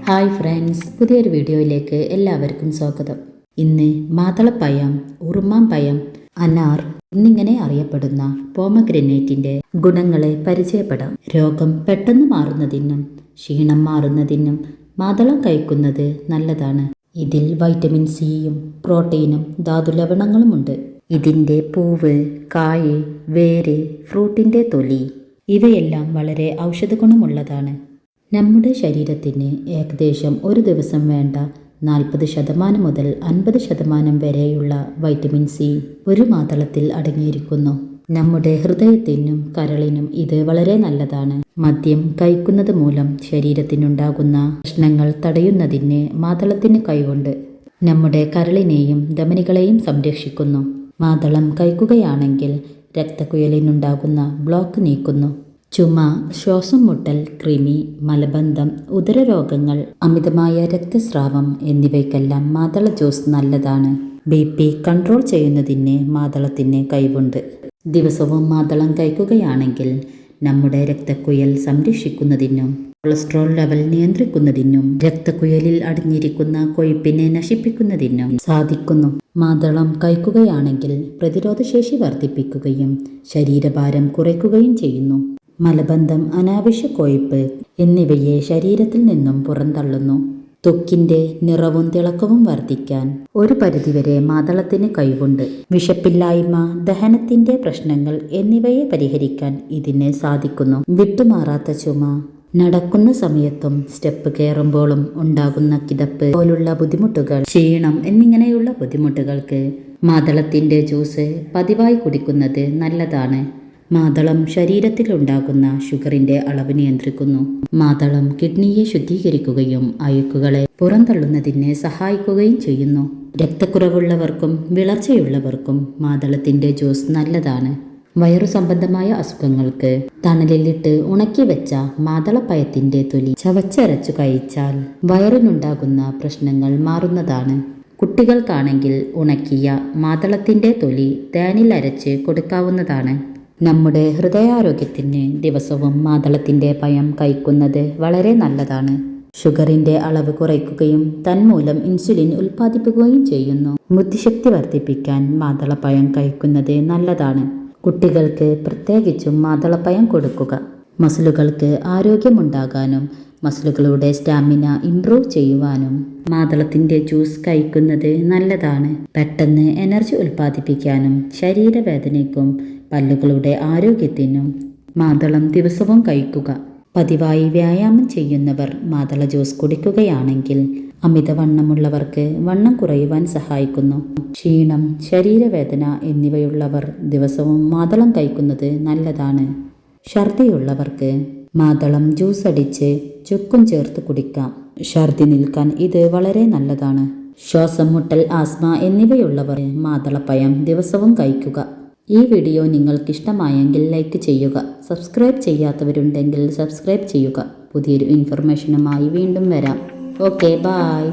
Hi friends, പുതിയൊരു വീഡിയോയിലേക്ക് എല്ലാവർക്കും സ്വാഗതം. ഇന്ന് മാതളപ്പഴം, ഉറുമാമ്പഴം, അനാർ എന്നിങ്ങനെ അറിയപ്പെടുന്ന പോമഗ്രനേറ്റിൻ്റെ ഗുണങ്ങളെ പരിചയപ്പെടാം. രോഗം പെട്ടെന്ന് മാറുന്നതിനും ക്ഷീണം മാറുന്നതിനും മാതളം കഴിക്കുന്നത് നല്ലതാണ്. ഇതിൽ വൈറ്റമിൻ സിയും പ്രോട്ടീനും ധാതുലവണങ്ങളുമുണ്ട്. ഇതിൻ്റെ പൂവ്, കായ്, വേര്, ഫ്രൂട്ടിൻ്റെ തൊലി ഇവയെല്ലാം വളരെ ഔഷധ ഗുണമുള്ളതാണ്. നമ്മുടെ ശരീരത്തിന് ഏകദേശം ഒരു ദിവസം വേണ്ട 40% മുതൽ 50% വരെയുള്ള വൈറ്റമിൻ സി ഒരു മാതളത്തിൽ അടങ്ങിയിരിക്കുന്നു. നമ്മുടെ ഹൃദയത്തിനും കരളിനും ഇത് വളരെ നല്ലതാണ്. മദ്യം കഴിക്കുന്നത് മൂലം ശരീരത്തിനുണ്ടാകുന്ന പ്രശ്നങ്ങൾ തടയുന്നതിന് മാതളത്തിന് കഴിവുണ്ട്. നമ്മുടെ കരളിനെയും ധമനികളെയും സംരക്ഷിക്കുന്നു. മാതളം കഴിക്കുകയാണെങ്കിൽ രക്തക്കുഴലിനുണ്ടാകുന്ന ബ്ലോക്ക് നീക്കുന്നു. ചുമ, ശ്വാസം മുട്ടൽ, കൃമി, മലബന്ധം, ഉദരരോഗങ്ങൾ, അമിതമായ രക്തസ്രാവം എന്നിവയ്ക്കെല്ലാം മാതള ജ്യൂസ് നല്ലതാണ്. BP കൺട്രോൾ ചെയ്യുന്നതിന് മാതളത്തിന് കഴിവുണ്ട്. ദിവസവും മാതളം കഴിക്കുകയാണെങ്കിൽ നമ്മുടെ രക്തക്കുഴൽ സംരക്ഷിക്കുന്നതിനും കൊളസ്ട്രോൾ ലെവൽ നിയന്ത്രിക്കുന്നതിനും രക്തക്കുഴലിൽ അടങ്ങിയിരിക്കുന്ന കൊഴുപ്പിനെ നശിപ്പിക്കുന്നതിനും സാധിക്കുന്നു. മാതളം കഴിക്കുകയാണെങ്കിൽ പ്രതിരോധശേഷി വർദ്ധിപ്പിക്കുകയും ശരീരഭാരം കുറയ്ക്കുകയും ചെയ്യുന്നു. മലബന്ധം, അനാവശ്യ കൊഴുപ്പ് എന്നിവയെ ശരീരത്തിൽ നിന്നും പുറന്തള്ളുന്നു. ത്വക്കിൻ്റെ നിറവും തിളക്കവും വർദ്ധിക്കാൻ ഒരു പരിധിവരെ മാതളത്തിന് കഴിവുണ്ട്. വിശപ്പില്ലായ്മ, ദഹനത്തിൻ്റെ പ്രശ്നങ്ങൾ എന്നിവയെ പരിഹരിക്കാൻ ഇതിന് സാധിക്കുന്നു. വിട്ടുമാറാത്ത ചുമ, നടക്കുന്ന സമയത്തും സ്റ്റെപ്പ് കയറുമ്പോഴും ഉണ്ടാകുന്ന കിതപ്പ് പോലുള്ള ബുദ്ധിമുട്ടുകൾ, ക്ഷീണം എന്നിങ്ങനെയുള്ള ബുദ്ധിമുട്ടുകൾക്ക് മാതളത്തിൻ്റെ ജ്യൂസ് പതിവായി കുടിക്കുന്നത് നല്ലതാണ്. മാതളം ശരീരത്തിലുണ്ടാകുന്ന ഷുഗറിൻ്റെ അളവ് നിയന്ത്രിക്കുന്നു. മാതളം കിഡ്നിയെ ശുദ്ധീകരിക്കുകയും അഴുക്കുകളെ പുറന്തള്ളുന്നതിന് സഹായിക്കുകയും ചെയ്യുന്നു. രക്തക്കുറവുള്ളവർക്കും വിളർച്ചയുള്ളവർക്കും മാതളത്തിൻ്റെ ജ്യൂസ് നല്ലതാണ്. വയറു സംബന്ധമായ അസുഖങ്ങൾക്ക് തണലിലിട്ട് ഉണക്കി വെച്ച മാതളപ്പഴത്തിൻ്റെ തൊലി ചവച്ചരച്ചു കഴിച്ചാൽ വയറിനുണ്ടാകുന്ന പ്രശ്നങ്ങൾ മാറുന്നതാണ്. കുട്ടികൾക്കാണെങ്കിൽ ഉണക്കിയ മാതളത്തിൻ്റെ തൊലി തേനിൽ അരച്ച് കൊടുക്കാവുന്നതാണ്. നമ്മുടെ ഹൃദയാരോഗ്യത്തിന് ദിവസവും മാതളത്തിൻ്റെ പഴം കഴിക്കുന്നത് വളരെ നല്ലതാണ്. ഷുഗറിൻ്റെ അളവ് കുറയ്ക്കുകയും തന്മൂലം ഇൻസുലിൻ ഉൽപ്പാദിപ്പിക്കുകയും ചെയ്യുന്നു. ബുദ്ധിശക്തി വർദ്ധിപ്പിക്കാൻ മാതളപ്പഴം കഴിക്കുന്നത് നല്ലതാണ്. കുട്ടികൾക്ക് പ്രത്യേകിച്ചും മാതളപ്പഴം കൊടുക്കുക. മസിലുകൾക്ക് ആരോഗ്യമുണ്ടാകാനും മസിലുകളുടെ സ്റ്റാമിന ഇംപ്രൂവ് ചെയ്യുവാനും മാതളത്തിൻ്റെ ജ്യൂസ് കഴിക്കുന്നത് നല്ലതാണ്. പെട്ടെന്ന് എനർജി ഉൽപ്പാദിപ്പിക്കാനും ശരീരവേദനയ്ക്കും പല്ലുകളുടെ ആരോഗ്യത്തിനും മാതളം ദിവസവും കഴിക്കുക. പതിവായി വ്യായാമം ചെയ്യുന്നവർ മാതള ജ്യൂസ് കുടിക്കുകയാണെങ്കിൽ അമിതവണ്ണമുള്ളവർക്ക് വണ്ണം കുറയുവാൻ സഹായിക്കുന്നു. ക്ഷീണം, ശരീരവേദന എന്നിവയുള്ളവർ ദിവസവും മാതളം കഴിക്കുന്നത് നല്ലതാണ്. ഛർദിയുള്ളവർക്ക് മാതളം ജ്യൂസ് അടിച്ച് ചുക്കും ചേർത്ത് കുടിക്കാം. ഛർദി നിൽക്കാൻ ഇത് വളരെ നല്ലതാണ്. ശ്വാസം മുട്ടൽ, ആസ്മ എന്നിവയുള്ളവർ മാതളപ്പഴം ദിവസവും കഴിക്കുക. ഈ വീഡിയോ നിങ്ങൾക്കിഷ്ടമായെങ്കിൽ ലൈക്ക് ചെയ്യുക. സബ്സ്ക്രൈബ് ചെയ്യാത്തവരുണ്ടെങ്കിൽ സബ്സ്ക്രൈബ് ചെയ്യുക. പുതിയൊരു ഇൻഫർമേഷനുമായി വീണ്ടും വരാം. Okay, by.